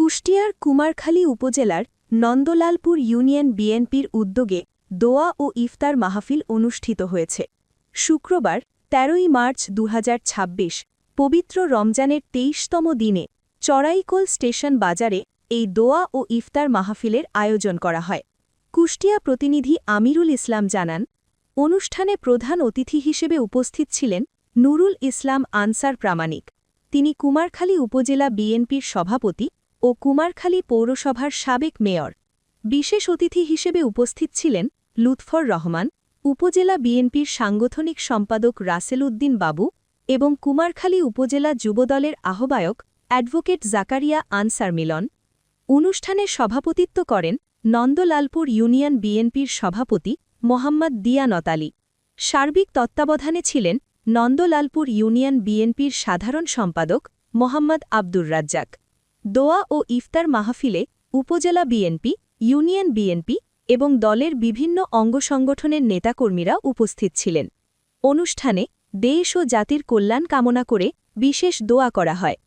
কুষ্টিয়ার কুমারখালী উপজেলার নন্দলালপুর ইউনিয়ন বিএনপির উদ্যোগে দোয়া ও ইফতার মাহফিল অনুষ্ঠিত হয়েছে। শুক্রবার ১৩ই মার্চ ২০২৬ পবিত্র রমজানের ২৩তম দিনে চড়াইকোল স্টেশন বাজারে এই দোয়া ও ইফতার মাহফিলের আয়োজন করা হয়। কুষ্টিয়া প্রতিনিধি আমিরুল ইসলাম জানান, অনুষ্ঠানে প্রধান অতিথি হিসেবে উপস্থিত ছিলেন নুরুল ইসলাম আনসার প্রামাণিক। তিনি কুমারখালী উপজেলা বিএনপির সভাপতি ও কুমারখালী পৌরসভার সাবেক মেয়র। বিশেষ অতিথি হিসেবে উপস্থিত ছিলেন লুৎফর রহমান, উপজেলা বিএনপির সাংগঠনিক সম্পাদক রাসেল উদ্দিন বাবু এবং কুমারখালী উপজেলা যুবদলের আহ্বায়ক অ্যাডভোকেট জাকারিয়া আনসার মিলন। অনুষ্ঠানে সভাপতিত্ব করেন নন্দলালপুর ইউনিয়ন বিএনপির সভাপতি মোহাম্মদ দিয়ানত আলী। সার্বিক তত্ত্বাবধানে ছিলেন নন্দলালপুর ইউনিয়ন বিএনপির সাধারণ সম্পাদক মোহাম্মদ আব্দুর রাজ্জাক। দোয়া ও ইফতার মাহফিলে উপজেলা বিএনপি, ইউনিয়ন বিএনপি এবং দলের বিভিন্ন অঙ্গসংগঠনের নেতাকর্মীরা উপস্থিত ছিলেন। অনুষ্ঠানে দেশ ও জাতির কল্যাণ কামনা করে বিশেষ দোয়া করা হয়।